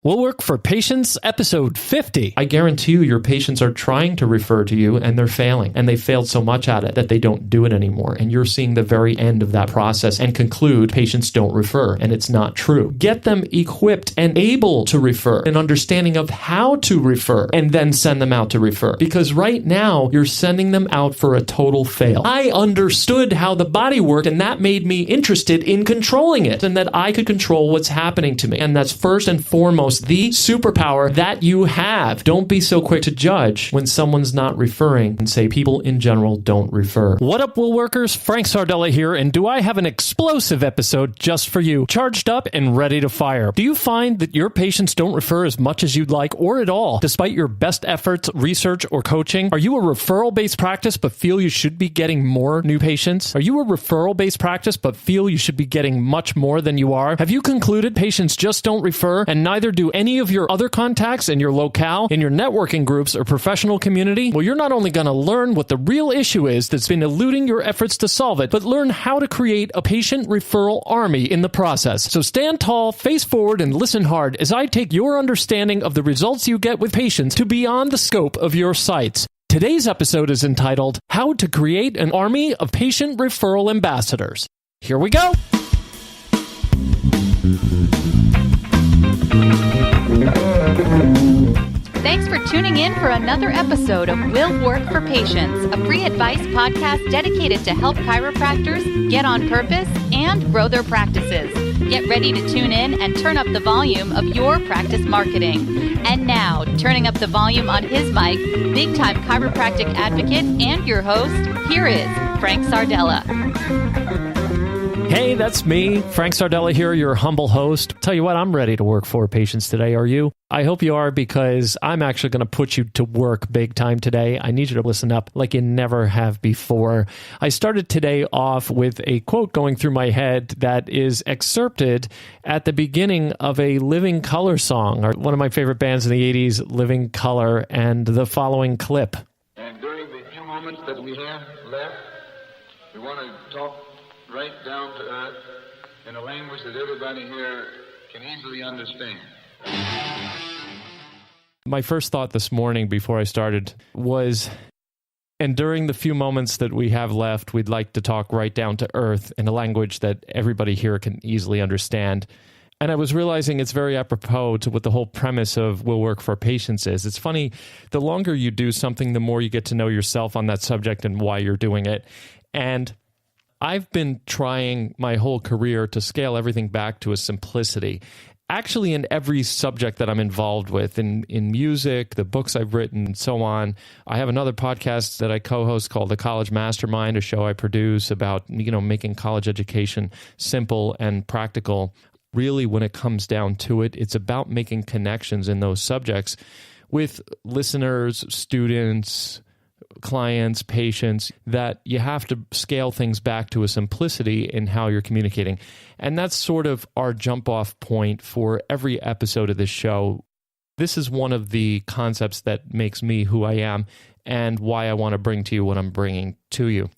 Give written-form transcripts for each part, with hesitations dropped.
Will Work for Patients, episode 50. I guarantee you your patients are trying to refer to you and they're failing. And they failed so much at it that they don't do it anymore. And you're seeing the very end of that process and conclude patients don't refer. And it's not true. Get them equipped and able to refer, an understanding of how to refer, and then send them out to refer. Because right now, you're sending them out for a total fail. I understood how the body worked, and that made me interested in controlling it, and that I could control what's happening to me. And that's first and foremost the superpower that you have. Don't be so quick to judge when someone's not referring and say people in general don't refer. What up, Will Workers? Frank Sardella here, and do I have an explosive episode just for you, charged up and ready to fire? Do you find that your patients don't refer as much as you'd like or at all, despite your best efforts, research, or coaching? Are you a referral-based practice but feel you should be getting more new patients? Are you a referral-based practice but feel you should be getting much more than you are? Have you concluded patients just don't refer, and neither do any of your other contacts in your locale, in your networking groups, or professional community? Well, you're not only going to learn what the real issue is that's been eluding your efforts to solve it, but learn how to create a patient referral army in the process. So stand tall, face forward, and listen hard as I take your understanding of the results you get with patients to beyond the scope of your sites. Today's episode is entitled, How to Create an Army of Patient Referral Ambassadors. Here we go! Thanks for tuning in for another episode of Will Work for Patients, a free advice podcast dedicated to help chiropractors get on purpose and grow their practices. Get ready to tune in and turn up the volume of your practice marketing. And now, turning up the volume on his mic, big-time chiropractic advocate and your host, here is Frank Sardella. Hey, that's me, Frank Sardella here, your humble host. Tell you what, I'm ready to work for patients today. Are you? I hope you are, because I'm actually going to put you to work big time today. I need you to listen up like you never have before. I started today off with a quote going through my head that is excerpted at the beginning of a Living Colour song, or one of my favorite bands in the 80s, Living Colour, and the following clip. And during the few moments that we have left, we want to talk right down to earth in a language that everybody here can easily understand. My first thought this morning before I started was, and during the few moments that we have left, we'd like to talk right down to earth in a language that everybody here can easily understand. And I was realizing it's very apropos to what the whole premise of Will Work for Patients is. It's funny, the longer you do something, the more you get to know yourself on that subject and why you're doing it. And I've been trying my whole career to scale everything back to a simplicity. Actually, in every subject that I'm involved with, in music, the books I've written, and so on. I have another podcast that I co-host called The College Mastermind, a show I produce about, making college education simple and practical. Really, when it comes down to it, it's about making connections in those subjects with listeners, students, clients, patients, that you have to scale things back to a simplicity in how you're communicating. And that's sort of our jump-off point for every episode of this show. This is one of the concepts that makes me who I am and why I want to bring to you what I'm bringing to you.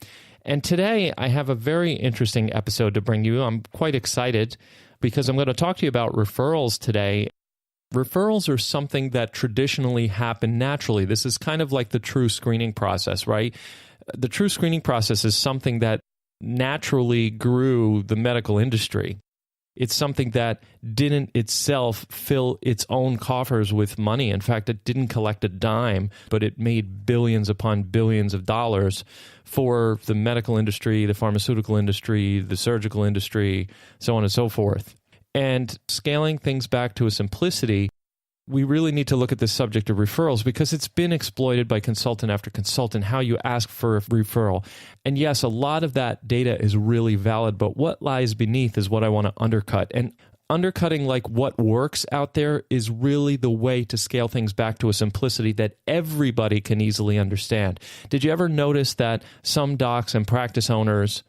And today, I have a very interesting episode to bring you. I'm quite excited because I'm going to talk to you about referrals today. Referrals are something that traditionally happen naturally. This is kind of like the true screening process, right? The true screening process is something that naturally grew the medical industry. It's something that didn't itself fill its own coffers with money. In fact, it didn't collect a dime, but it made billions upon billions of dollars for the medical industry, the pharmaceutical industry, the surgical industry, so on and so forth. And scaling things back to a simplicity, we really need to look at this subject of referrals because it's been exploited by consultant after consultant, how you ask for a referral. And yes, a lot of that data is really valid, but what lies beneath is what I want to undercut. And undercutting like what works out there is really the way to scale things back to a simplicity that everybody can easily understand. Did you ever notice that some docs and practice owners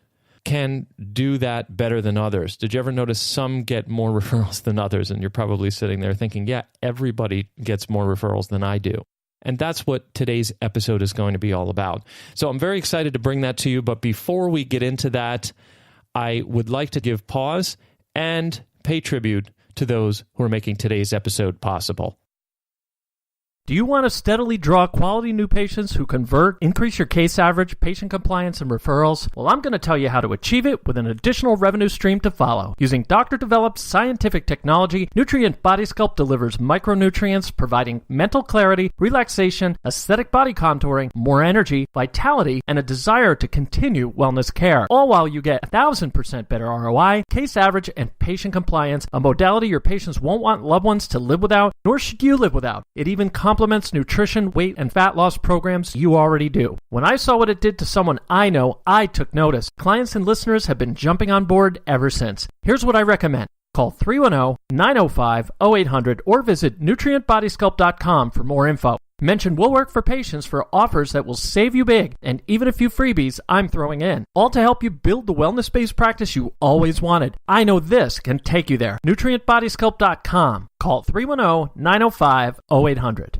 can do that better than others? Did you ever notice some get more referrals than others? And you're probably sitting there thinking, yeah, everybody gets more referrals than I do. And that's what today's episode is going to be all about. So I'm very excited to bring that to you. But before we get into that, I would like to give pause and pay tribute to those who are making today's episode possible. Do you want to steadily draw quality new patients who convert, increase your case average, patient compliance, and referrals? Well, I'm going to tell you how to achieve it with an additional revenue stream to follow. Using doctor-developed scientific technology, Nutrient Body Sculpt delivers micronutrients, providing mental clarity, relaxation, aesthetic body contouring, more energy, vitality, and a desire to continue wellness care. All while you get 1,000% better ROI, case average, and patient compliance, a modality your patients won't want loved ones to live without, nor should you live without. It even complements nutrition, weight, and fat loss programs you already do. When I saw what it did to someone I know, I took notice. Clients and listeners have been jumping on board ever since. Here's what I recommend. Call 310-905-0800 or visit nutrientbodysculpt.com for more info. Mention Will Work for Patients for offers that will save you big, and even a few freebies I'm throwing in. All to help you build the wellness-based practice you always wanted. I know this can take you there. nutrientbodysculpt.com. Call 310-905-0800.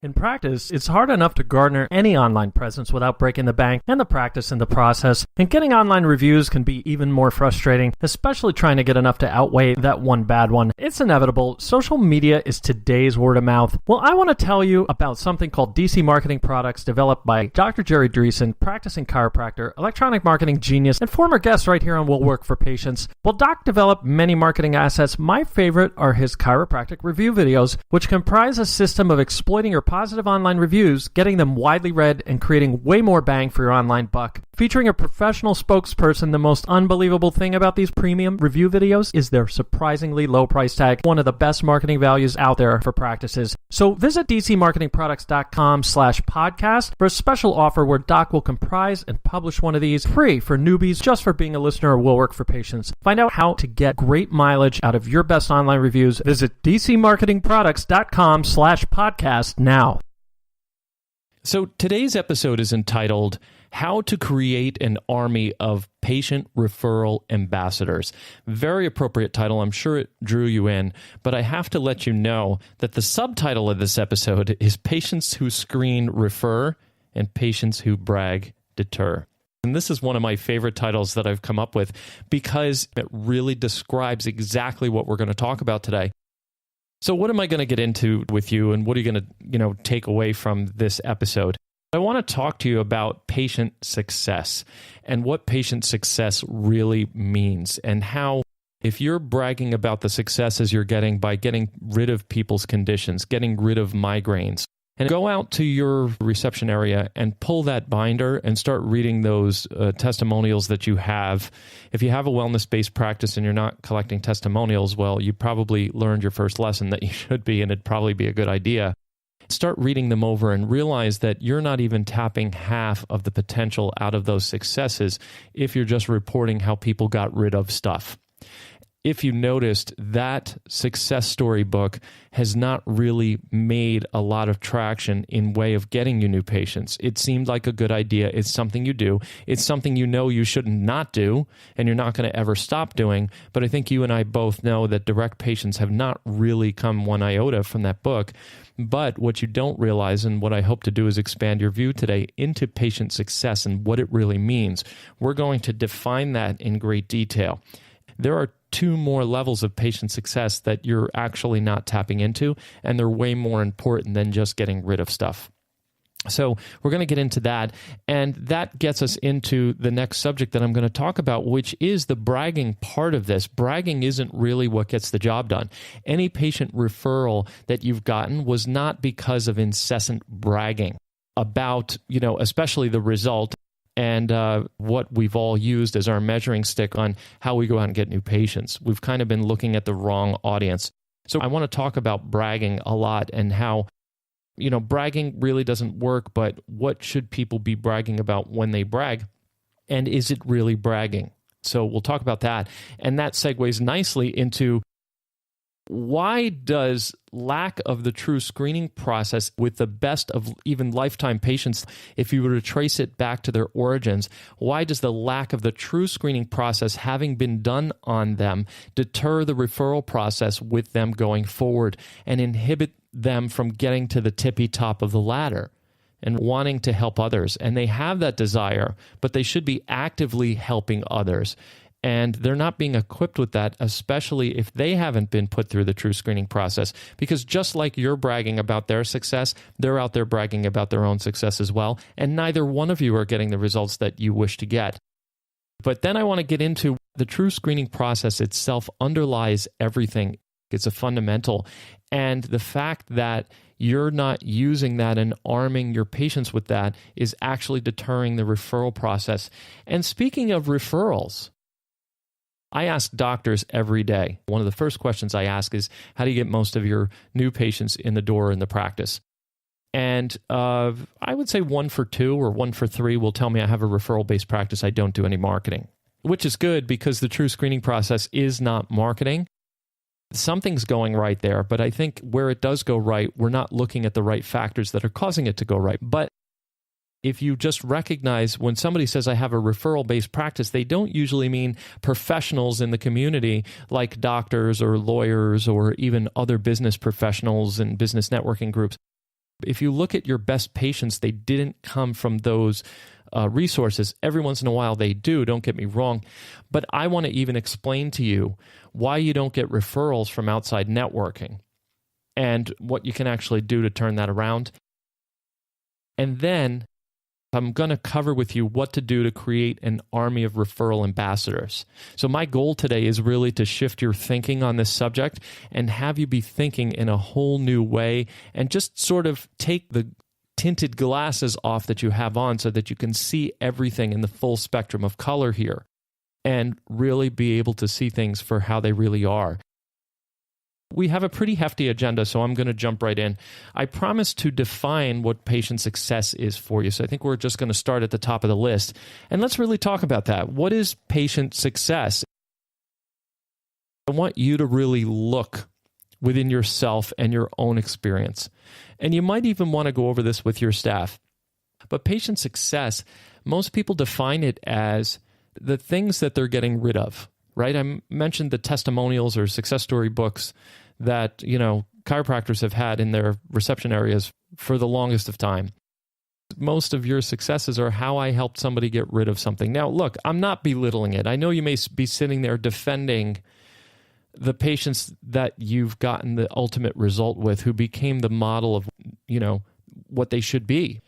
In practice, it's hard enough to garner any online presence without breaking the bank and the practice in the process, and getting online reviews can be even more frustrating, especially trying to get enough to outweigh that one bad one. It's inevitable. Social media is today's word of mouth. Well, I want to tell you about something called DC Marketing Products, developed by Dr. Jerry Dreesen, practicing chiropractor, electronic marketing genius, and former guest right here on Will Work for Patients. While Doc developed many marketing assets, my favorite are his chiropractic review videos, which comprise a system of exploiting your positive online reviews, getting them widely read, and creating way more bang for your online buck. Featuring a professional spokesperson, the most unbelievable thing about these premium review videos is their surprisingly low price tag, one of the best marketing values out there for practices. So visit dcmarketingproducts.com/podcast for a special offer where Doc will comprise and publish one of these free for newbies just for being a listener of Will Work for Patients. Find out how to get great mileage out of your best online reviews. Visit dcmarketingproducts.com/podcast now. So today's episode is entitled How to Create an Army of Patient Referral Ambassadors. Very appropriate title. I'm sure it drew you in, but I have to let you know that the subtitle of this episode is Patients Who Screen Refer and Patients Who Brag Deter. And this is one of my favorite titles that I've come up with because it really describes exactly what we're going to talk about today. So what am I going to get into with you, and what are you going to, take away from this episode? I want to talk to you about patient success and what patient success really means, and how if you're bragging about the successes you're getting by getting rid of people's conditions, getting rid of migraines, and go out to your reception area and pull that binder and start reading those testimonials that you have. If you have a wellness-based practice and you're not collecting testimonials, well, you probably learned your first lesson that you should be, and it'd probably be a good idea. Start reading them over and realize that you're not even tapping half of the potential out of those successes if you're just reporting how people got rid of stuff. If you noticed, that success story book has not really made a lot of traction in way of getting you new patients. It seemed like a good idea. It's something you do. It's something you should not do, and you're not going to ever stop doing. But I think you and I both know that direct patients have not really come one iota from that book. But what you don't realize, and what I hope to do, is expand your view today into patient success and what it really means. We're going to define that in great detail. There are two more levels of patient success that you're actually not tapping into, and they're way more important than just getting rid of stuff. So we're going to get into that, and that gets us into the next subject that I'm going to talk about, which is the bragging part of this. Bragging isn't really what gets the job done. Any patient referral that you've gotten was not because of incessant bragging about, especially the result and what we've all used as our measuring stick on how we go out and get new patients. We've kind of been looking at the wrong audience. So I want to talk about bragging a lot and how, bragging really doesn't work, but what should people be bragging about when they brag? And is it really bragging? So we'll talk about that. And that segues nicely into why does lack of the true screening process with the best of even lifetime patients, if you were to trace it back to their origins, why does the lack of the true screening process having been done on them deter the referral process with them going forward and inhibit them from getting to the tippy top of the ladder and wanting to help others? And they have that desire, but they should be actively helping others. And they're not being equipped with that, especially if they haven't been put through the true screening process. Because just like you're bragging about their success, they're out there bragging about their own success as well. And neither one of you are getting the results that you wish to get. But then I want to get into the true screening process itself underlies everything. It's a fundamental. And the fact that you're not using that and arming your patients with that is actually deterring the referral process. And speaking of referrals, I ask doctors every day. One of the first questions I ask is, how do you get most of your new patients in the door in the practice? And I would say 1 for 2 or 1 for 3 will tell me I have a referral-based practice. I don't do any marketing, which is good because the true screening process is not marketing. Something's going right there, but I think where it does go right, we're not looking at the right factors that are causing it to go right. But if you just recognize when somebody says I have a referral-based practice, they don't usually mean professionals in the community like doctors or lawyers or even other business professionals and business networking groups. If you look at your best patients, they didn't come from those resources. Every once in a while they do, don't get me wrong. But I want to even explain to you why you don't get referrals from outside networking and what you can actually do to turn that around. And then I'm going to cover with you what to do to create an army of referral ambassadors. So my goal today is really to shift your thinking on this subject and have you be thinking in a whole new way and just sort of take the tinted glasses off that you have on so that you can see everything in the full spectrum of color here and really be able to see things for how they really are. We have a pretty hefty agenda, so I'm going to jump right in. I promise to define what patient success is for you, so I think we're just going to start at the top of the list. And let's really talk about that. What is patient success? I want you to really look within yourself and your own experience. And you might even want to go over this with your staff. But patient success, most people define it as the things that they're getting rid of. Right? I mentioned the testimonials or success story books that, chiropractors have had in their reception areas for the longest of time. Most of your successes are how I helped somebody get rid of something. Now, look, I'm not belittling it. I know you may be sitting there defending the patients that you've gotten the ultimate result with who became the model of, what they should be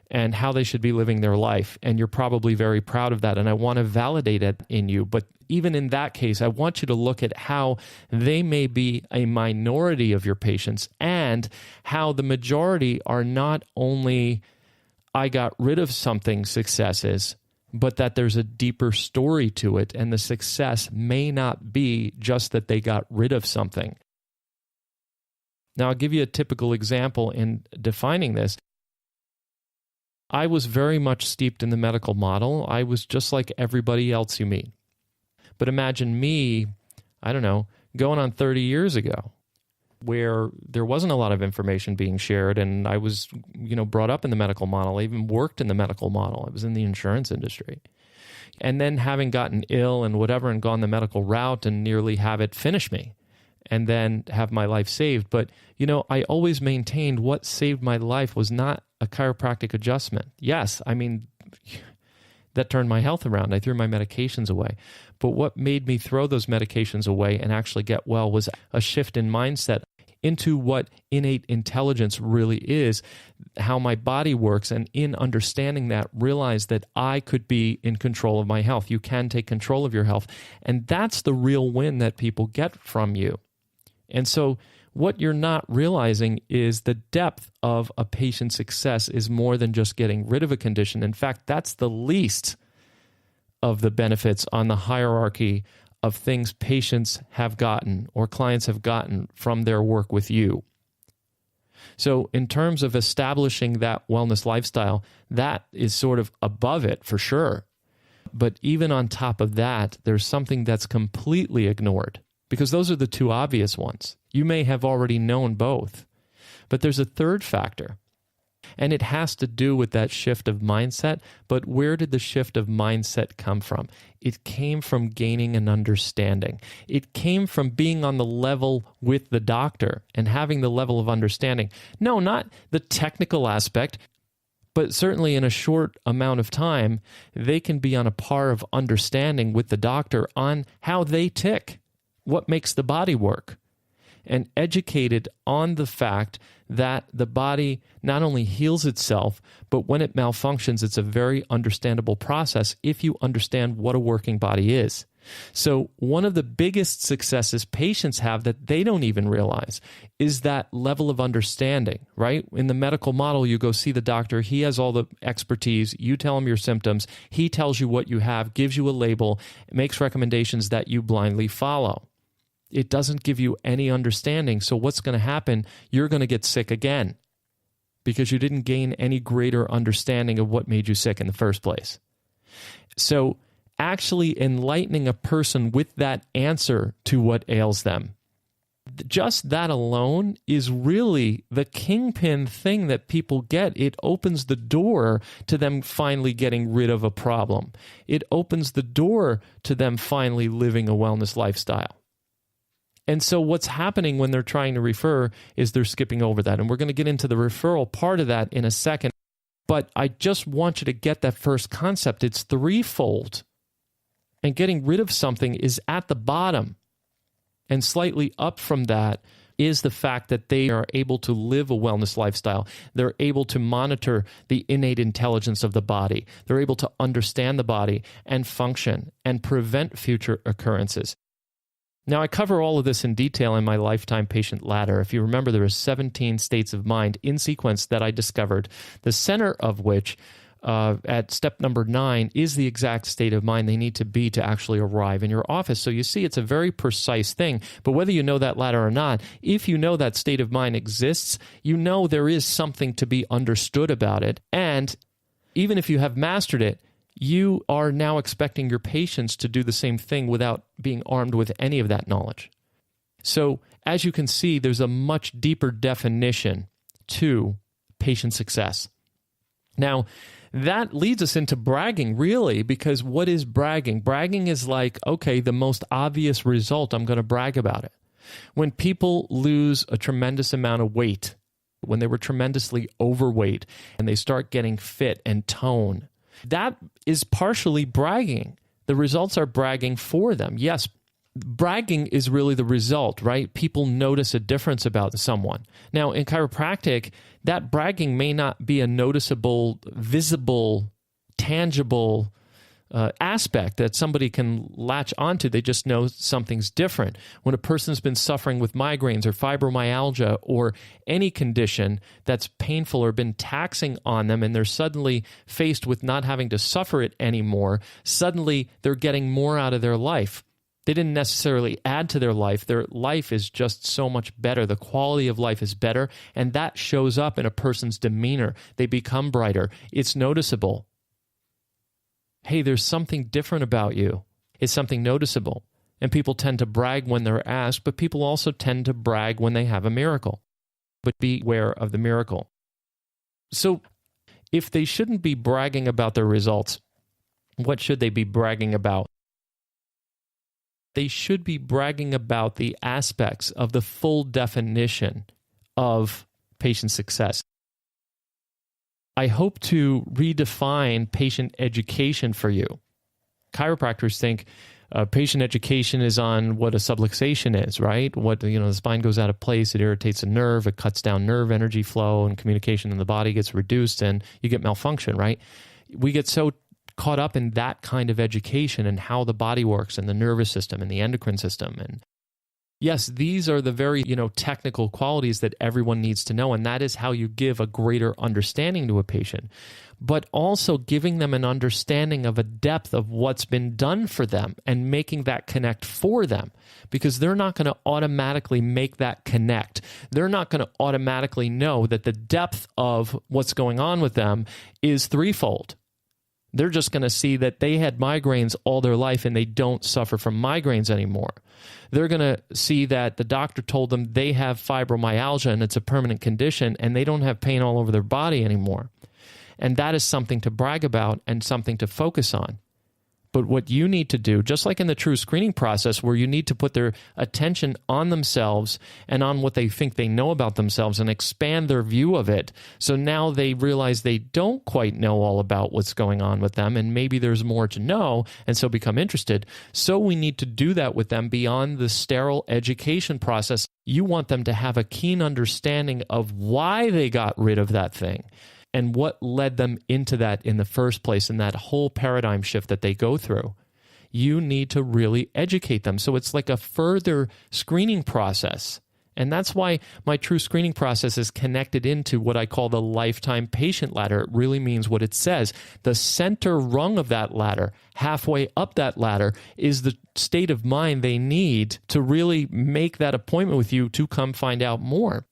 and how they should be living their life. And you're probably very proud of that. And I want to validate it in you. But even in that case, I want you to look at how they may be a minority of your patients and how the majority are not only I got rid of something successes, but that there's a deeper story to it. And the success may not be just that they got rid of something. Now, I'll give you a typical example in defining this. I was very much steeped in the medical model. I was just like everybody else you meet. But imagine me, going on 30 years ago, where there wasn't a lot of information being shared, and I was, brought up in the medical model. I even worked in the medical model. I was in the insurance industry. And then having gotten ill and whatever and gone the medical route and nearly have it finish me and then have my life saved. But, I always maintained what saved my life was not a chiropractic adjustment. Yes, that turned my health around. I threw my medications away. But what made me throw those medications away and actually get well was a shift in mindset into what innate intelligence really is, how my body works, and in understanding that, realize that I could be in control of my health. You can take control of your health. And that's the real win that people get from you. And so what you're not realizing is the depth of a patient's success is more than just getting rid of a condition. In fact, that's the least of the benefits on the hierarchy of things patients have gotten or clients have gotten from their work with you. So in terms of establishing that wellness lifestyle, that is sort of above it for sure. But even on top of that, there's something that's completely ignored because those are the two obvious ones. You may have already known both, but there's a third factor. And it has to do with that shift of mindset. But where did the shift of mindset come from? It came from gaining an understanding. It came from being on the level with the doctor and having the level of understanding. No, not the technical aspect, But certainly in a short amount of time, they can be on a par of understanding with the doctor on how they tick, what makes the body work, and educated on the fact that the body not only heals itself, but when it malfunctions, it's a very understandable process if you understand what a working body is. So one of the biggest successes patients have that they don't even realize is that level of understanding, right? In the medical model, you go see the doctor. He has all the expertise. You tell him your symptoms. He tells you what you have, gives you a label, makes recommendations that you blindly follow. It doesn't give you any understanding. So what's going to happen? You're going to get sick again because you didn't gain any greater understanding of what made you sick in the first place. So actually enlightening a person with that answer to what ails them, just that alone is really the kingpin thing that people get. It opens the door to them finally getting rid of a problem. It opens the door to them finally living a wellness lifestyle. And so what's happening when they're trying to refer is they're skipping over that. And we're going to get into the referral part of that in a second. But I just want you to get that first concept. It's threefold. And getting rid of something is at the bottom. And slightly up from that is the fact that they are able to live a wellness lifestyle. They're able to monitor the innate intelligence of the body. They're able to understand the body and function and prevent future occurrences. Now, I cover all of this in detail in my lifetime patient ladder. If you remember, there are 17 states of mind in sequence that I discovered, the center of which at step number 9 is the exact state of mind they need to be to actually arrive in your office. So you see, it's a very precise thing. But whether you know that ladder or not, if you know that state of mind exists, you know there is something to be understood about it. And even if you have mastered it, you are now expecting your patients to do the same thing without being armed with any of that knowledge. So as you can see, there's a much deeper definition to patient success. Now, that leads us into bragging, really, because what is bragging? Bragging is like, okay, the most obvious result, I'm going to brag about it. When people lose a tremendous amount of weight, when they were tremendously overweight, and they start getting fit and tone, that is partially bragging. The results are bragging for them. Yes, bragging is really the result, right? People notice a difference about someone. Now, in chiropractic, that bragging may not be a noticeable, visible, tangible aspect that somebody can latch onto. They just know something's different. When a person's been suffering with migraines or fibromyalgia or any condition that's painful or been taxing on them, and they're suddenly faced with not having to suffer it anymore, suddenly they're getting more out of their life. They didn't necessarily add to their life. Their life is just so much better. The quality of life is better, and that shows up in a person's demeanor. They become brighter. It's noticeable. Hey, there's something different about you. It's something noticeable. And people tend to brag when they're asked, but people also tend to brag when they have a miracle. But beware of the miracle. So if they shouldn't be bragging about their results, what should they be bragging about? They should be bragging about the aspects of the full definition of patient success. I hope to redefine patient education for you. Chiropractors think patient education is on what a subluxation is, right? What, the spine goes out of place, it irritates a nerve, it cuts down nerve energy flow, and communication in the body gets reduced, and you get malfunction, right? We get so caught up in that kind of education and how the body works and the nervous system and the endocrine system. And yes, these are the very, technical qualities that everyone needs to know, and that is how you give a greater understanding to a patient, but also giving them an understanding of a depth of what's been done for them and making that connect for them, because they're not going to automatically make that connect. They're not going to automatically know that the depth of what's going on with them is threefold. They're just going to see that they had migraines all their life and they don't suffer from migraines anymore. They're going to see that the doctor told them they have fibromyalgia and it's a permanent condition and they don't have pain all over their body anymore. And that is something to brag about and something to focus on. But what you need to do, just like in the true screening process, where you need to put their attention on themselves and on what they think they know about themselves and expand their view of it. So now they realize they don't quite know all about what's going on with them, and maybe there's more to know, and so become interested. So we need to do that with them beyond the sterile education process. You want them to have a keen understanding of why they got rid of that thing and what led them into that in the first place, and that whole paradigm shift that they go through. You need to really educate them. So it's like a further screening process. And that's why my true screening process is connected into what I call the lifetime patient ladder. It really means what it says. The center rung of that ladder, halfway up that ladder, is the state of mind they need to really make that appointment with you to come find out more.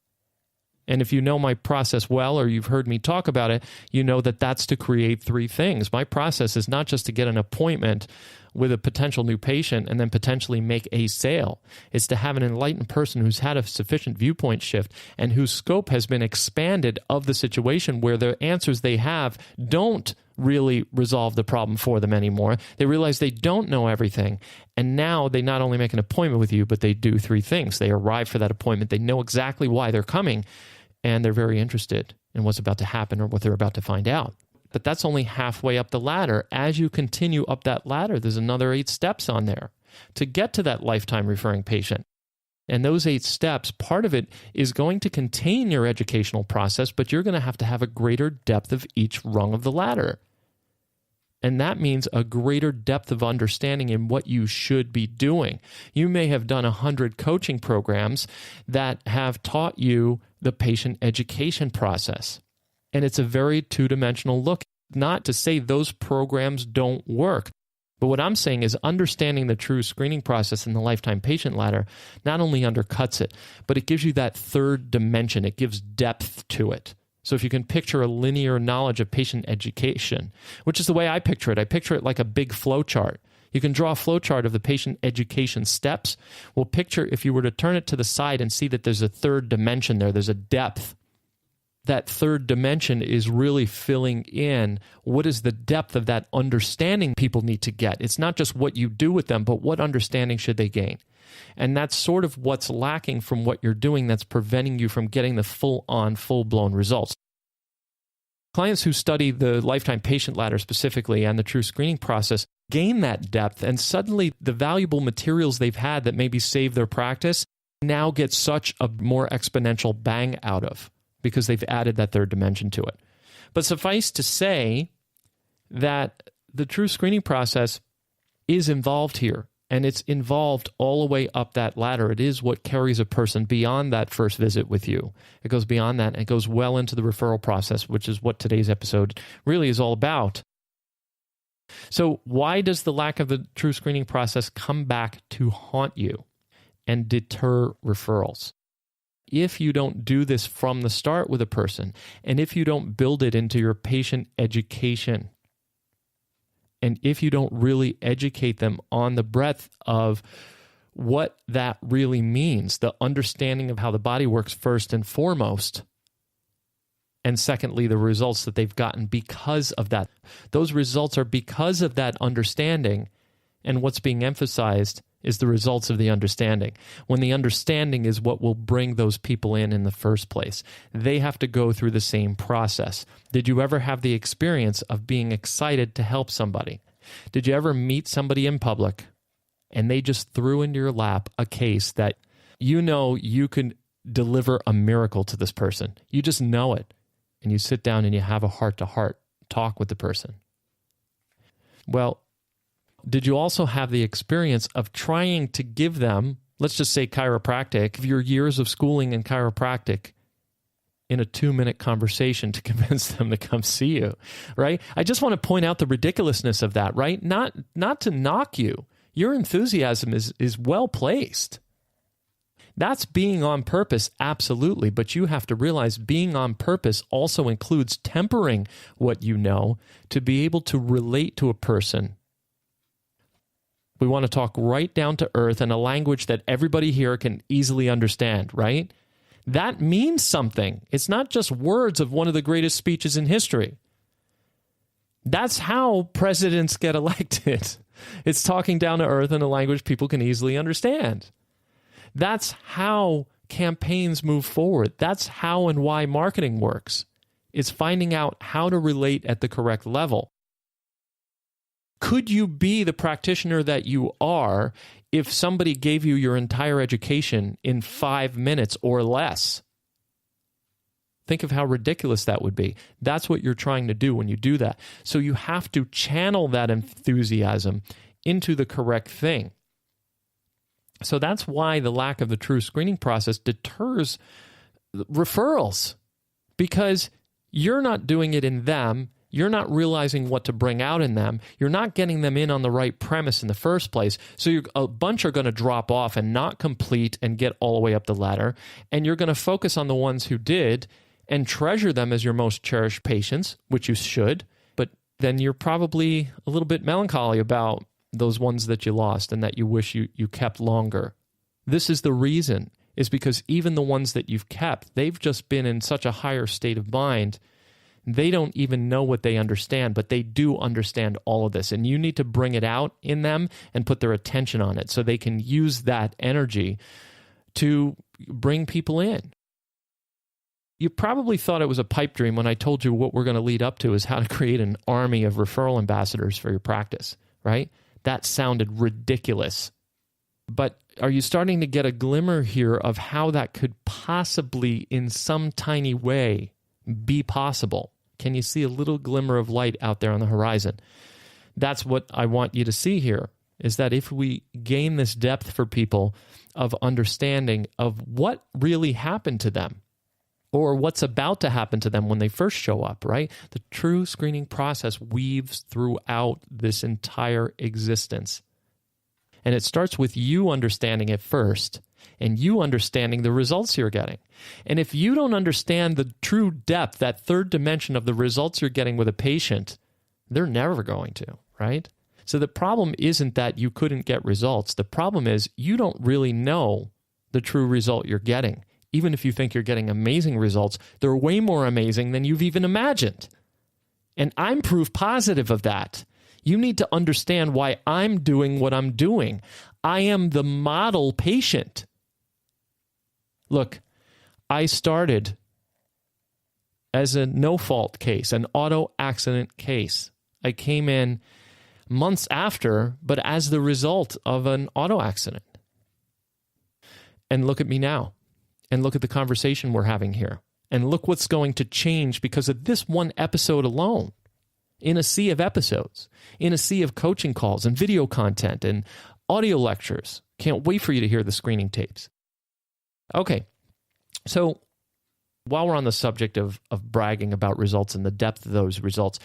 And if you know my process well, or you've heard me talk about it, you know that that's to create three things. My process is not just to get an appointment with a potential new patient and then potentially make a sale. It's to have an enlightened person who's had a sufficient viewpoint shift and whose scope has been expanded of the situation, where the answers they have don't really resolve the problem for them anymore. They realize they don't know everything. And now they not only make an appointment with you, but they do three things. They arrive for that appointment. They know exactly why they're coming, and they're very interested in what's about to happen or what they're about to find out. But that's only halfway up the ladder. As you continue up that ladder, there's another 8 steps on there to get to that lifetime referring patient. And those 8 steps, part of it is going to contain your educational process, but you're going to have a greater depth of each rung of the ladder. And that means a greater depth of understanding in what you should be doing. You may have done 100 coaching programs that have taught you the patient education process. And it's a very two-dimensional look. Not to say those programs don't work, but what I'm saying is understanding the true screening process in the lifetime patient ladder not only undercuts it, but it gives you that third dimension. It gives depth to it. So if you can picture a linear knowledge of patient education, which is the way I picture it like a big flow chart. You can draw a flow chart of the patient education steps. Well, picture if you were to turn it to the side and see that there's a third dimension there, there's a depth. That third dimension is really filling in what is the depth of that understanding people need to get. It's not just what you do with them, but what understanding should they gain. And that's sort of what's lacking from what you're doing that's preventing you from getting the full-on, full-blown results. Clients who study the lifetime patient ladder specifically and the true screening process gain that depth, and suddenly the valuable materials they've had that maybe saved their practice now get such a more exponential bang out of, because they've added that third dimension to it. But suffice to say that the true screening process is involved here, and it's involved all the way up that ladder. It is what carries a person beyond that first visit with you. It goes beyond that, and it goes well into the referral process, which is what today's episode really is all about. So why does the lack of the true screening process come back to haunt you and deter referrals? If you don't do this from the start with a person, and if you don't build it into your patient education, and if you don't really educate them on the breadth of what that really means, the understanding of how the body works first and foremost, and secondly, the results that they've gotten because of that. Those results are because of that understanding, and what's being emphasized is the results of the understanding. When the understanding is what will bring those people in the first place. They have to go through the same process. Did you ever have the experience of being excited to help somebody? Did you ever meet somebody in public and they just threw into your lap a case that you know you can deliver a miracle to this person? You just know it. And you sit down and you have a heart-to-heart talk with the person. Well, did you also have the experience of trying to give them, let's just say chiropractic, your years of schooling in chiropractic in a 2-minute conversation to convince them to come see you, right? I just want to point out the ridiculousness of that, right? Not to knock you. Your enthusiasm is well placed. That's being on purpose, absolutely, but you have to realize being on purpose also includes tempering what you know to be able to relate to a person. We want to talk right down to earth in a language that everybody here can easily understand, right? That means something. It's not just words of one of the greatest speeches in history. That's how presidents get elected. It's talking down to earth in a language people can easily understand. That's how campaigns move forward. That's how and why marketing works. It's finding out how to relate at the correct level. Could you be the practitioner that you are if somebody gave you your entire education in 5 minutes or less? Think of how ridiculous that would be. That's what you're trying to do when you do that. So you have to channel that enthusiasm into the correct thing. So that's why the lack of the true screening process deters referrals, because you're not doing it in them. You're not realizing what to bring out in them. You're not getting them in on the right premise in the first place. So a bunch are going to drop off and not complete and get all the way up the ladder. And you're going to focus on the ones who did and treasure them as your most cherished patients, which you should. But then you're probably a little bit melancholy about those ones that you lost and that you wish you kept longer. This is the reason, is because even the ones that you've kept, they've just been in such a higher state of mind. They don't even know what they understand, but they do understand all of this. And you need to bring it out in them and put their attention on it so they can use that energy to bring people in. You probably thought it was a pipe dream when I told you what we're going to lead up to is how to create an army of referral ambassadors for your practice, right? That sounded ridiculous. But are you starting to get a glimmer here of how that could possibly, in some tiny way, be possible? Can you see a little glimmer of light out there on the horizon? That's what I want you to see here, is that if we gain this depth for people of understanding of what really happened to them or what's about to happen to them when they first show up, right? The true screening process weaves throughout this entire existence. And it starts with you understanding it first and you understanding the results you're getting. And if you don't understand the true depth, that third dimension of the results you're getting with a patient, they're never going to, right? So the problem isn't that you couldn't get results. The problem is you don't really know the true result you're getting. Even if you think you're getting amazing results, they're way more amazing than you've even imagined. And I'm proof positive of that. You need to understand why I'm doing what I'm doing. I am the model patient. Look, I started as a no-fault case, an auto accident case. I came in months after, but as the result of an auto accident. And look at me now. And look at the conversation we're having here. And look what's going to change because of this one episode alone. In a sea of episodes, in a sea of coaching calls and video content and audio lectures. Can't wait for you to hear the screening tapes. Okay, so while we're on the subject of bragging about results and the depth of those results,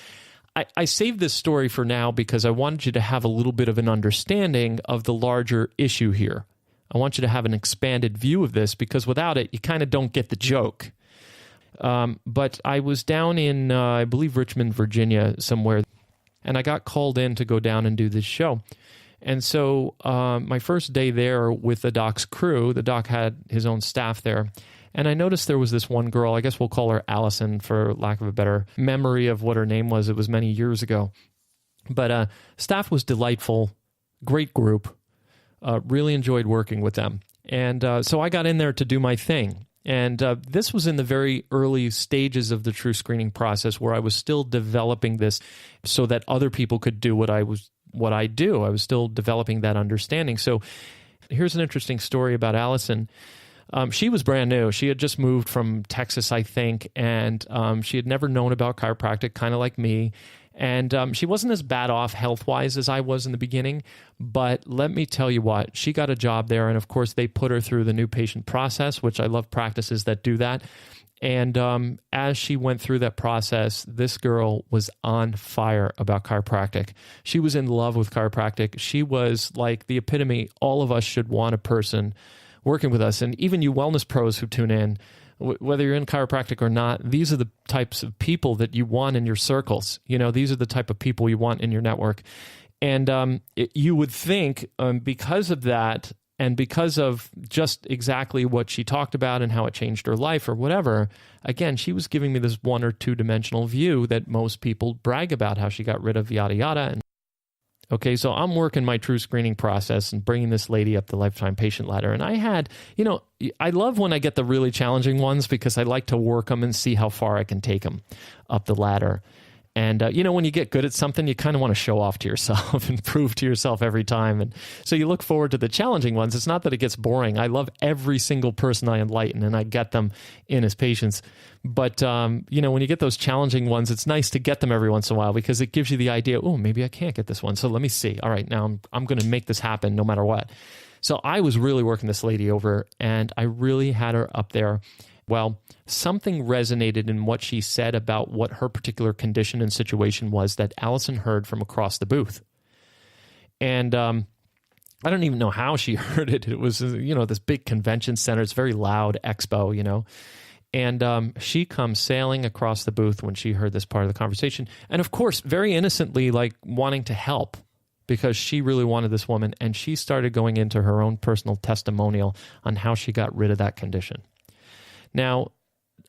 I saved this story for now because I wanted you to have a little bit of an understanding of the larger issue here. I want you to have an expanded view of this because without it, you kind of don't get the joke. But I was down in, I believe, Richmond, Virginia somewhere, and I got called in to go down and do this show. And so my first day there with the doc's crew, the doc had his own staff there, and I noticed there was this one girl, I guess we'll call her Allison for lack of a better memory of what her name was. It was many years ago. But staff was delightful, great group. Really enjoyed working with them. And so I got in there to do my thing. And this was in the very early stages of the true screening process where I was still developing this so that other people could do what I do. I was still developing that understanding. So here's an interesting story about Allison. She was brand new. She had just moved from Texas, I think, and she had never known about chiropractic, kind of like me. And she wasn't as bad off health-wise as I was in the beginning, but let me tell you what, she got a job there, and of course they put her through the new patient process, which I love practices that do that. And as she went through that process, this girl was on fire about chiropractic. She was in love with chiropractic. She was like the epitome. All of us should want a person working with us, and even you wellness pros who tune in, whether you're in chiropractic or not, these are the types of people that you want in your circles. You know, these are the type of people you want in your network. And you would think because of that and because of just exactly what she talked about and how it changed her life or whatever, again, she was giving me this 1 or 2 dimensional view that most people brag about, how she got rid of yada yada. Okay, so I'm working my true screening process and bringing this lady up the lifetime patient ladder. And I had, I love when I get the really challenging ones because I like to work them and see how far I can take them up the ladder. And, when you get good at something, you kind of want to show off to yourself and prove to yourself every time. And so you look forward to the challenging ones. It's not that it gets boring. I love every single person I enlighten and I get them in as patients. But, when you get those challenging ones, it's nice to get them every once in a while because it gives you the idea, oh, maybe I can't get this one. So let me see. All right, now I'm going to make this happen no matter what. So I was really working this lady over and I really had her up there. Well, something resonated in what she said about what her particular condition and situation was that Allison heard from across the booth. And I don't even know how she heard it. It was, this big convention center. It's very loud expo, And she comes sailing across the booth when she heard this part of the conversation. And of course, very innocently, like wanting to help because she really wanted this woman. And she started going into her own personal testimonial on how she got rid of that condition. Now,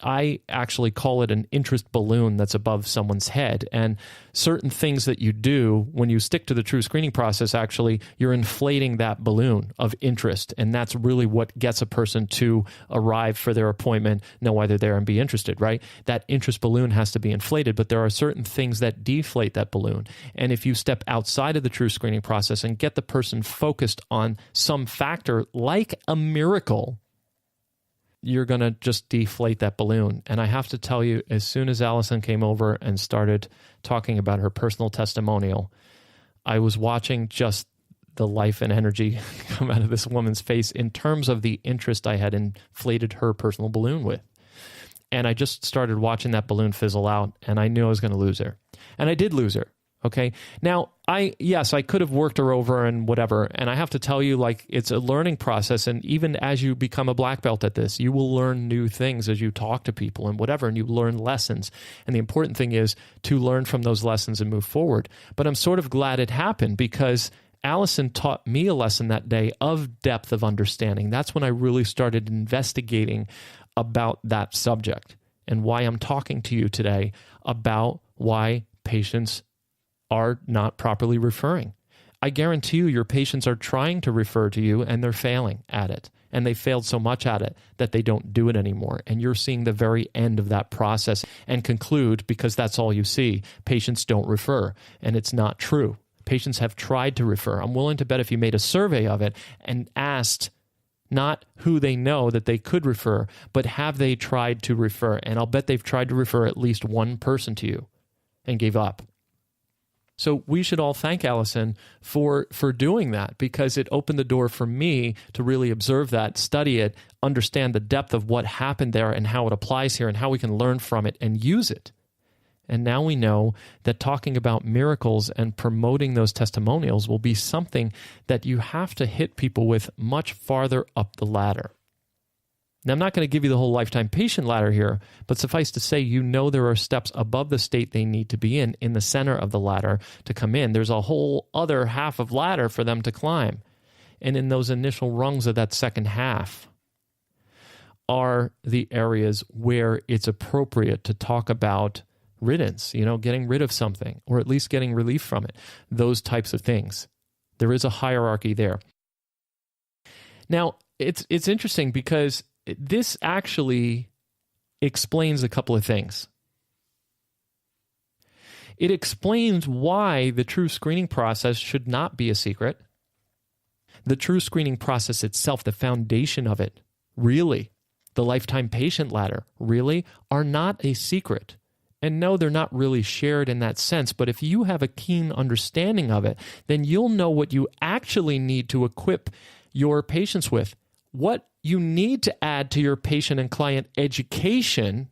I actually call it an interest balloon that's above someone's head. And certain things that you do when you stick to the true screening process, actually, you're inflating that balloon of interest. And that's really what gets a person to arrive for their appointment, know why they're there and be interested, right? That interest balloon has to be inflated, but there are certain things that deflate that balloon. And if you step outside of the true screening process and get the person focused on some factor like a miracle, you're going to just deflate that balloon. And I have to tell you, as soon as Allison came over and started talking about her personal testimonial, I was watching just the life and energy come out of this woman's face in terms of the interest I had inflated her personal balloon with. And I just started watching that balloon fizzle out, and I knew I was going to lose her. And I did lose her. Okay. Now, I could have worked her over and whatever. And I have to tell you, it's a learning process. And even as you become a black belt at this, you will learn new things as you talk to people and whatever, and you learn lessons. And the important thing is to learn from those lessons and move forward. But I'm sort of glad it happened because Allison taught me a lesson that day of depth of understanding. That's when I really started investigating about that subject and why I'm talking to you today about why patients are not properly referring. I guarantee you your patients are trying to refer to you and they're failing at it. And they failed so much at it that they don't do it anymore. And you're seeing the very end of that process and conclude, because that's all you see, patients don't refer. And it's not true. Patients have tried to refer. I'm willing to bet if you made a survey of it and asked not who they know that they could refer, but have they tried to refer? And I'll bet they've tried to refer at least one person to you and gave up. So we should all thank Allison for doing that because it opened the door for me to really observe that, study it, understand the depth of what happened there and how it applies here and how we can learn from it and use it. And now we know that talking about miracles and promoting those testimonials will be something that you have to hit people with much farther up the ladder. Now, I'm not going to give you the whole lifetime patient ladder here, but suffice to say, there are steps above the state they need to be in the center of the ladder to come in. There's a whole other half of ladder for them to climb. And in those initial rungs of that second half are the areas where it's appropriate to talk about riddance, getting rid of something, or at least getting relief from it, those types of things. There is a hierarchy there. Now, it's interesting because this actually explains a couple of things. It explains why the true screening process should not be a secret. The true screening process itself, the foundation of it, really, the lifetime patient ladder, really, are not a secret. And no, they're not really shared in that sense, but if you have a keen understanding of it, then you'll know what you actually need to equip your patients with. What you need to add to your patient and client education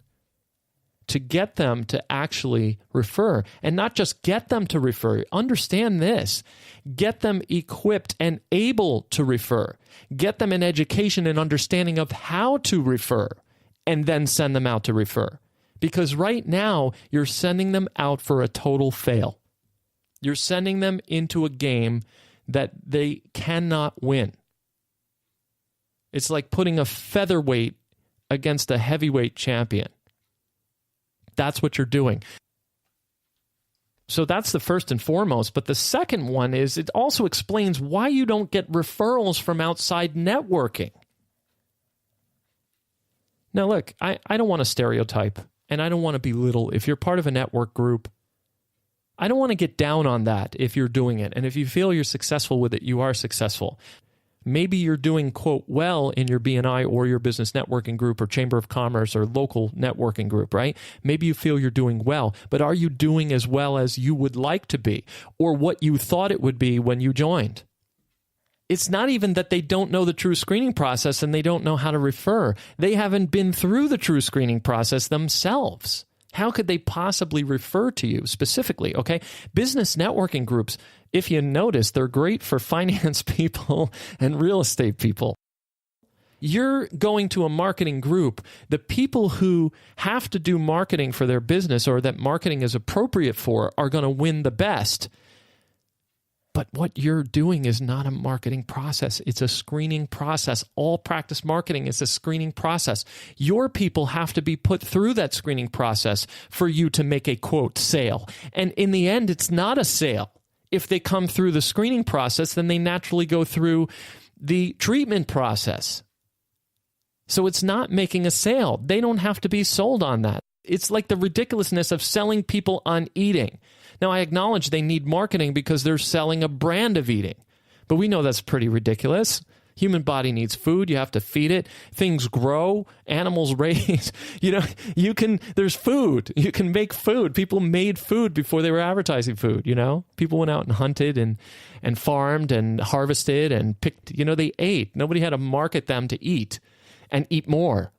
to get them to actually refer, and not just get them to refer. Understand this. Get them equipped and able to refer. Get them an education and understanding of how to refer, and then send them out to refer. Because right now, you're sending them out for a total fail. You're sending them into a game that they cannot win. It's like putting a featherweight against a heavyweight champion. That's what you're doing. So that's the first and foremost. But the second one is it also explains why you don't get referrals from outside networking. Now, look, I don't want to stereotype, and I don't want to belittle. If you're part of a network group, I don't want to get down on that if you're doing it. And if you feel you're successful with it, you are successful. Maybe you're doing, quote, well in your BNI or your business networking group or chamber of commerce or local networking group, right? Maybe you feel you're doing well, but are you doing as well as you would like to be or what you thought it would be when you joined? It's not even that they don't know the true screening process and they don't know how to refer. They haven't been through the true screening process themselves. How could they possibly refer to you specifically? Okay, business networking groups, if you notice, they're great for finance people and real estate people. You're going to a marketing group. The people who have to do marketing for their business or that marketing is appropriate for are going to win the best. But what you're doing is not a marketing process. It's a screening process. All practice marketing is a screening process. Your people have to be put through that screening process for you to make a, quote, sale. And in the end, it's not a sale. If they come through the screening process, then they naturally go through the treatment process. So it's not making a sale. They don't have to be sold on that. It's like the ridiculousness of selling people on eating. Now, I acknowledge they need marketing because they're selling a brand of eating, but we know that's pretty ridiculous. Human body needs food. You have to feed it. Things grow. Animals raise. There's food. You can make food. People made food before they were advertising food, People went out and hunted and farmed and harvested and picked, they ate. Nobody had to market them to eat and eat more.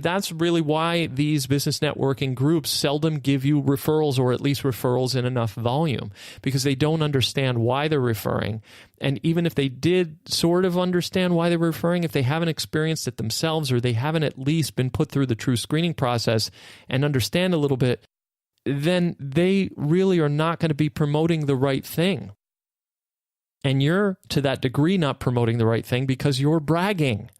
That's really why these business networking groups seldom give you referrals or at least referrals in enough volume because they don't understand why they're referring. And even if they did sort of understand why they're referring, if they haven't experienced it themselves or they haven't at least been put through the true screening process and understand a little bit, then they really are not going to be promoting the right thing. And you're, to that degree, not promoting the right thing because you're bragging.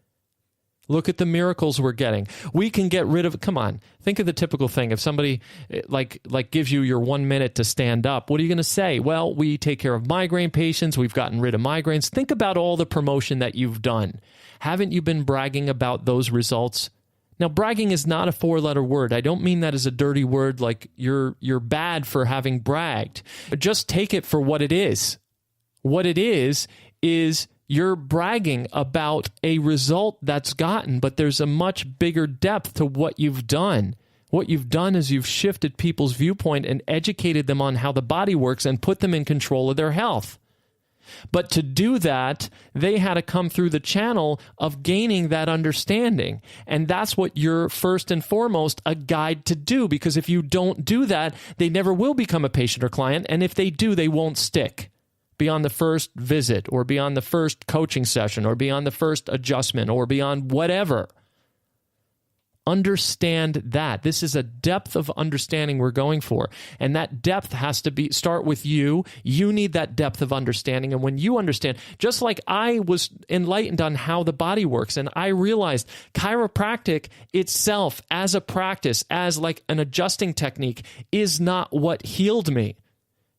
Look at the miracles we're getting. We can get rid of, come on, think of the typical thing. If somebody like gives you your 1 minute to stand up, what are you going to say? Well, we take care of migraine patients. We've gotten rid of migraines. Think about all the promotion that you've done. Haven't you been bragging about those results? Now, bragging is not a 4-letter word. I don't mean that as a dirty word like you're bad for having bragged. Just take it for what it is. What it is you're bragging about a result that's gotten, but there's a much bigger depth to what you've done. What you've done is you've shifted people's viewpoint and educated them on how the body works and put them in control of their health. But to do that, they had to come through the channel of gaining that understanding. And that's what you're first and foremost a guide to do, because if you don't do that, they never will become a patient or client. And if they do, they won't stick beyond the first visit or beyond the first coaching session or beyond the first adjustment or beyond whatever. Understand that. This is a depth of understanding we're going for. And that depth has to start with you. You need that depth of understanding. And when you understand, just like I was enlightened on how the body works, and I realized chiropractic itself as a practice, as like an adjusting technique, is not what healed me.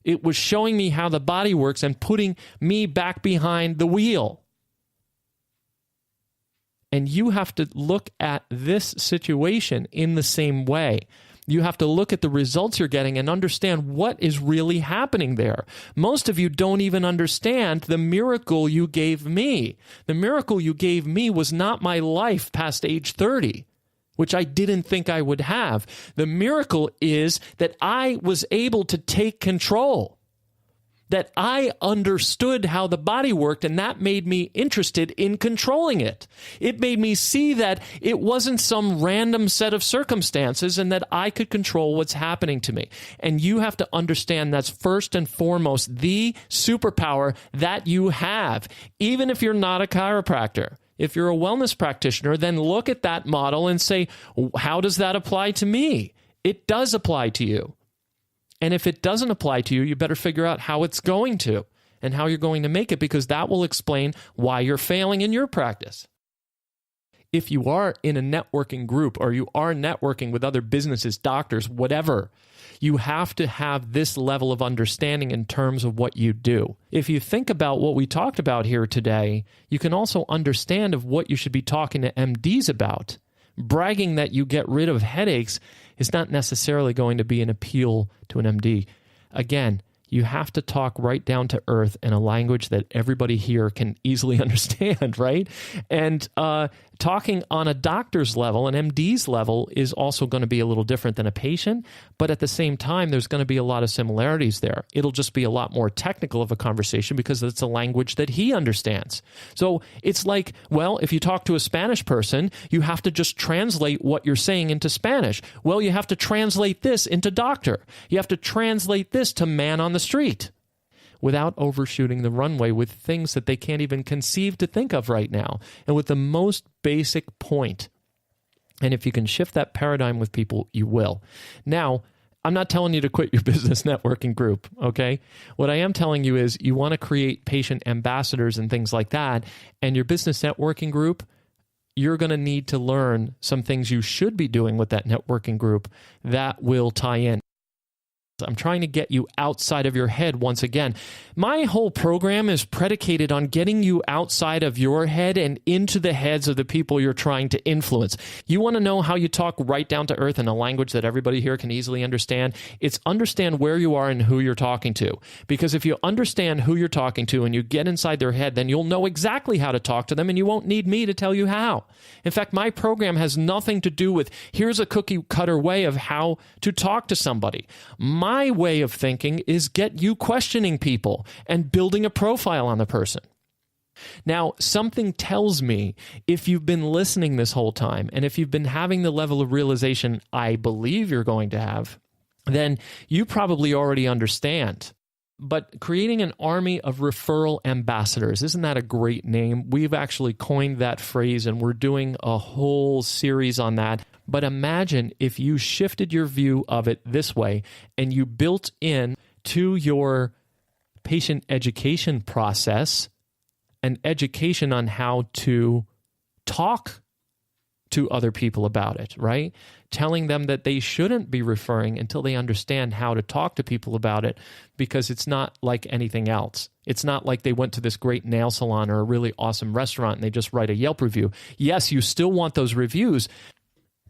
It was showing me how the body works and putting me back behind the wheel. And you have to look at this situation in the same way. You have to look at the results you're getting and understand what is really happening there. Most of you don't even understand the miracle you gave me. The miracle you gave me was not my life past age 30. Which I didn't think I would have. The miracle is that I was able to take control, that I understood how the body worked, and that made me interested in controlling it. It made me see that it wasn't some random set of circumstances and that I could control what's happening to me. And you have to understand that's first and foremost the superpower that you have, even if you're not a chiropractor. If you're a wellness practitioner, then look at that model and say, how does that apply to me? It does apply to you. And if it doesn't apply to you, you better figure out how it's going to and how you're going to make it, because that will explain why you're failing in your practice. if you are in a networking group or you are networking with other businesses, doctors, whatever, you have to have this level of understanding in terms of what you do. If you think about what we talked about here today, you can also understand of what you should be talking to MDs about. Bragging that you get rid of headaches is not necessarily going to be an appeal to an MD. Again, you have to talk right down to earth in a language that everybody here can easily understand, right? And talking on a doctor's level, an MD's level, is also going to be a little different than a patient, but at the same time, there's going to be a lot of similarities there. It'll just be a lot more technical of a conversation because it's a language that he understands. So it's like, well, if you talk to a Spanish person, you have to just translate what you're saying into Spanish. Well, you have to translate this into doctor. You have to translate this to man on the street, without overshooting the runway with things that they can't even conceive to think of right now, and with the most basic point. And if you can shift that paradigm with people, you will. Now, I'm not telling you to quit your business networking group, okay? What I am telling you is you want to create patient ambassadors and things like that, and your business networking group, you're going to need to learn some things you should be doing with that networking group that will tie in. I'm trying to get you outside of your head once again. My whole program is predicated on getting you outside of your head and into the heads of the people you're trying to influence. You want to know how you talk right down to earth in a language that everybody here can easily understand? It's understand where you are and who you're talking to. Because if you understand who you're talking to and you get inside their head, then you'll know exactly how to talk to them and you won't need me to tell you how. In fact, my program has nothing to do with here's a cookie cutter way of how to talk to somebody. My way of thinking is get you questioning people and building a profile on the person. Now, something tells me if you've been listening this whole time and if you've been having the level of realization I believe you're going to have, then you probably already understand. But creating an army of referral ambassadors, isn't that a great name? We've actually coined that phrase and we're doing a whole series on that. But imagine if you shifted your view of it this way and you built in to your patient education process an education on how to talk to other people about it, right? Telling them that they shouldn't be referring until they understand how to talk to people about it, because it's not like anything else. It's not like they went to this great nail salon or a really awesome restaurant and they just write a Yelp review. Yes, you still want those reviews,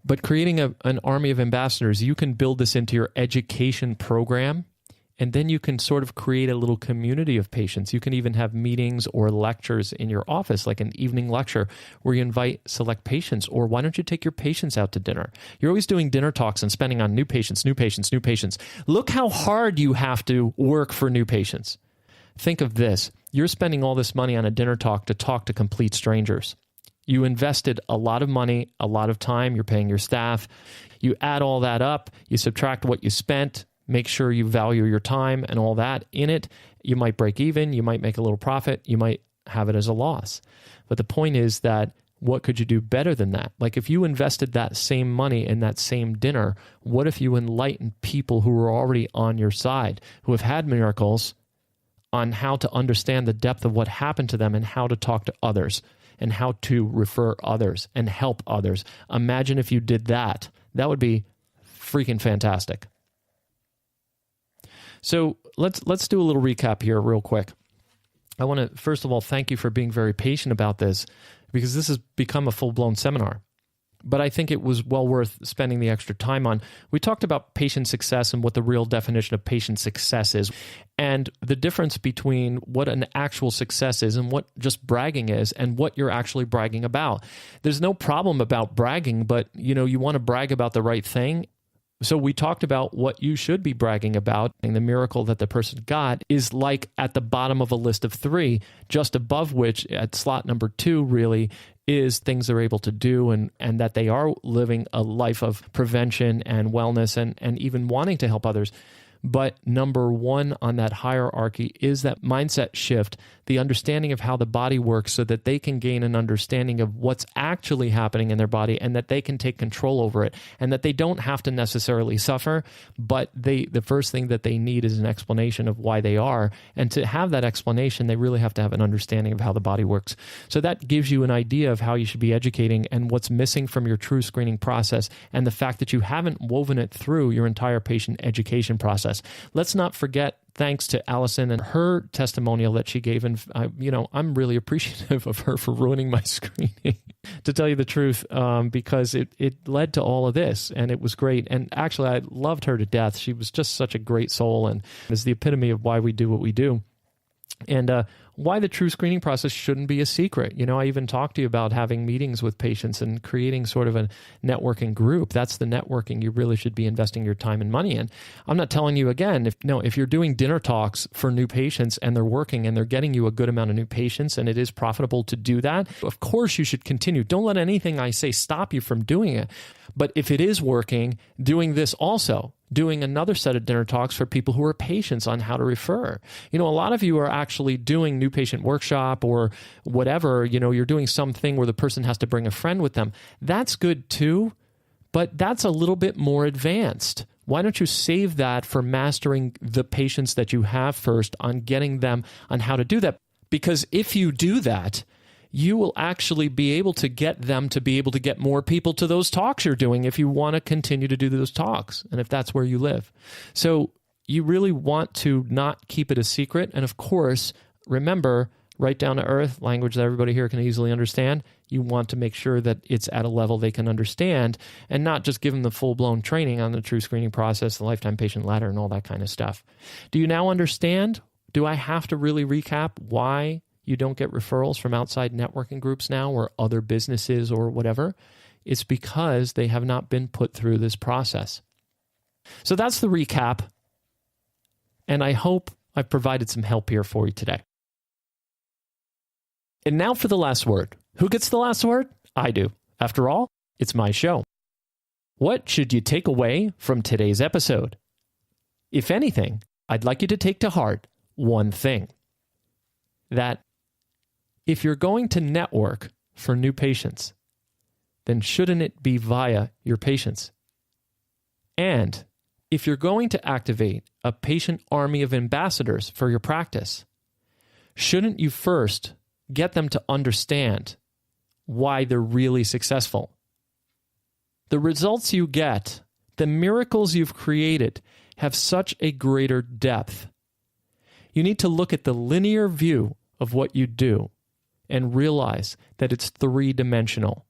but creating an army of ambassadors, you can build this into your education program, and then you can sort of create a little community of patients. You can even have meetings or lectures in your office, like an evening lecture where you invite select patients. Or why don't you take your patients out to dinner? You're always doing dinner talks and spending on new patients, new patients, new patients. Look how hard you have to work for new patients. Think of this. You're spending all this money on a dinner talk to complete strangers. You invested a lot of money, a lot of time. You're paying your staff. You add all that up. You subtract what you spent. Make sure you value your time and all that in it. You might break even. You might make a little profit. You might have it as a loss. But the point is that what could you do better than that? Like if you invested that same money in that same dinner, what if you enlightened people who were already on your side, who have had miracles, on how to understand the depth of what happened to them and how to talk to others and how to refer others and help others? Imagine if you did that. That would be freaking fantastic. So let's do a little recap here real quick. I want to, first of all, thank you for being very patient about this, because this has become a full-blown seminar. But I think it was well worth spending the extra time on. We talked about patient success and what the real definition of patient success is, and the difference between what an actual success is and what just bragging is, and what you're actually bragging about. There's no problem about bragging, but you want to brag about the right thing. So we talked about what you should be bragging about, and the miracle that the person got is like at the bottom of a list of 3, just above which at slot number 2 really is things they're able to do, and that they are living a life of prevention and wellness and even wanting to help others. But number one on that hierarchy is that mindset shift, the understanding of how the body works so that they can gain an understanding of what's actually happening in their body and that they can take control over it and that they don't have to necessarily suffer, but the first thing that they need is an explanation of why they are. And to have that explanation, they really have to have an understanding of how the body works. So that gives you an idea of how you should be educating and what's missing from your true screening process and the fact that you haven't woven it through your entire patient education process. Let's not forget, thanks to Allison and her testimonial that she gave, and I'm really appreciative of her for ruining my screening, to tell you the truth, because it led to all of this, and it was great. And actually, I loved her to death. She was just such a great soul, and is the epitome of why we do what we do. And why the true screening process shouldn't be a secret. I even talked to you about having meetings with patients and creating sort of a networking group. That's the networking you really should be investing your time and money in. I'm not telling you again, if you're doing dinner talks for new patients and they're working and they're getting you a good amount of new patients and it is profitable to do that, of course you should continue. Don't let anything I say stop you from doing it. But if it is working, doing this also, doing another set of dinner talks for people who are patients on how to refer. A lot of you are actually doing new patient workshop or whatever, you're doing something where the person has to bring a friend with them. That's good too, but that's a little bit more advanced. Why don't you save that for mastering the patients that you have first on getting them on how to do that? Because if you do that, you will actually be able to get them to be able to get more people to those talks you're doing if you want to continue to do those talks and if that's where you live. So you really want to not keep it a secret. And of course, remember, right down to earth, language that everybody here can easily understand. You want to make sure that it's at a level they can understand and not just give them the full-blown training on the true screening process, the lifetime patient ladder, and all that kind of stuff. Do you now understand? Do I have to really recap why you don't get referrals from outside networking groups now or other businesses or whatever? It's because they have not been put through this process. So that's the recap. And I hope I've provided some help here for you today. And now for the last word. Who gets the last word? I do. After all, it's my show. What should you take away from today's episode? If anything, I'd like you to take to heart one thing. That if you're going to network for new patients, then shouldn't it be via your patients? And if you're going to activate a patient army of ambassadors for your practice, shouldn't you first get them to understand why they're really successful? The results you get, the miracles you've created, have such a greater depth. You need to look at the linear view of what you do and realize that it's three-dimensional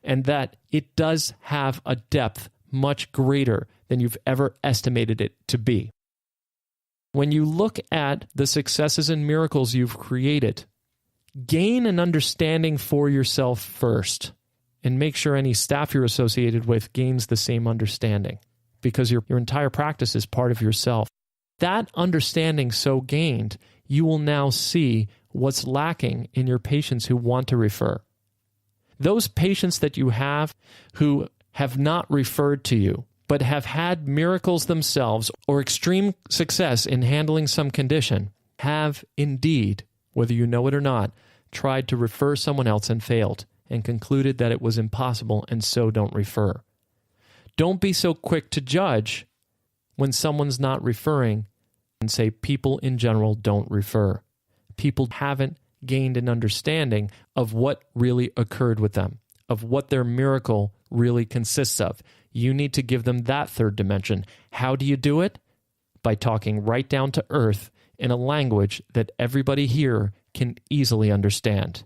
and that it does have a depth much greater than you've ever estimated it to be. When you look at the successes and miracles you've created, gain an understanding for yourself first and make sure any staff you're associated with gains the same understanding because your entire practice is part of yourself. That understanding so gained, you will now see what's lacking in your patients who want to refer. Those patients that you have who have not referred to you, but have had miracles themselves or extreme success in handling some condition, have indeed, whether you know it or not, tried to refer someone else and failed and concluded that it was impossible and so don't refer. Don't be so quick to judge when someone's not referring and say people in general don't refer. People haven't gained an understanding of what really occurred with them, of what their miracle really consists of. You need to give them that third dimension. How do you do it? By talking right down to earth in a language that everybody here can easily understand.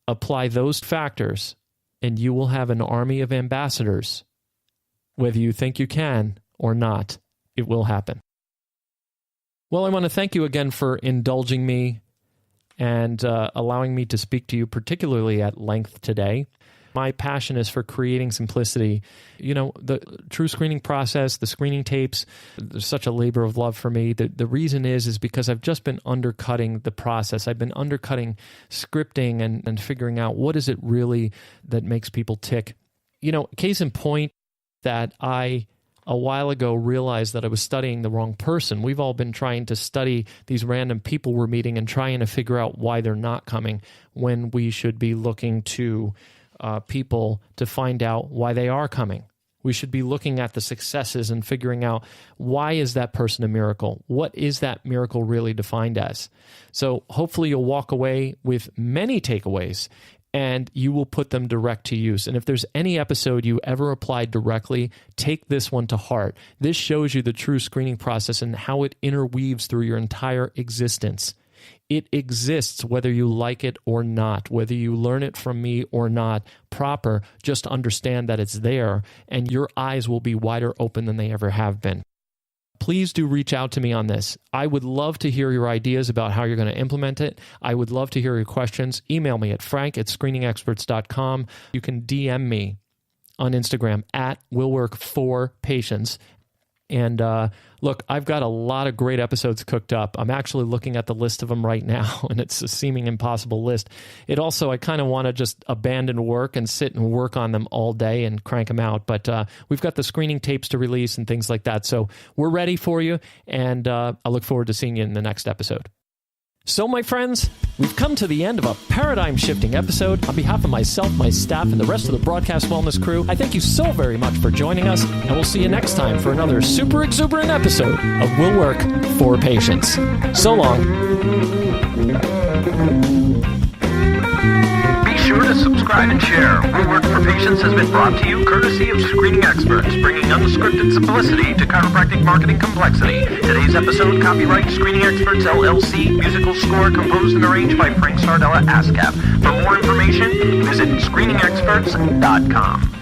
Apply those factors, and you will have an army of ambassadors. Whether you think you can or not, it will happen. Well, I want to thank you again for indulging me and allowing me to speak to you particularly at length today. My passion is for creating simplicity. The true screening process, the screening tapes, there's such a labor of love for me. The reason is because I've just been undercutting the process. I've been undercutting scripting and figuring out what is it really that makes people tick. Case in point that I a while ago realized that I was studying the wrong person. We've all been trying to study these random people we're meeting and trying to figure out why they're not coming, when we should be looking to people to find out why they are coming. We should be looking at the successes and figuring out, why is that person a miracle? What is that miracle really defined as? So hopefully you'll walk away with many takeaways, and you will put them direct to use. And if there's any episode you ever applied directly, take this one to heart. This shows you the true screening process and how it interweaves through your entire existence. It exists whether you like it or not, whether you learn it from me or not. Proper, just understand that it's there, and your eyes will be wider open than they ever have been. Please do reach out to me on this. I would love to hear your ideas about how you're going to implement it. I would love to hear your questions. Email me at frank@screeningexperts.com. You can DM me on Instagram @willwork4patients. And look, I've got a lot of great episodes cooked up. I'm actually looking at the list of them right now, and it's a seeming impossible list. I kind of want to just abandon work and sit and work on them all day and crank them out. But we've got the screening tapes to release and things like that. So we're ready for you, and I look forward to seeing you in the next episode. So, my friends, we've come to the end of a paradigm-shifting episode. On behalf of myself, my staff, and the rest of the Broadcast Wellness crew, I thank you so very much for joining us, and we'll see you next time for another super exuberant episode of Will Work for Patients. So long. Be sure to subscribe and share. Will Work for Patients has been brought to you courtesy of Screening Experts, bringing unscripted simplicity to chiropractic marketing complexity. Today's episode, copyright Screening Experts LLC, musical score composed and arranged by Frank Sardella ASCAP. For more information, visit screeningexperts.com.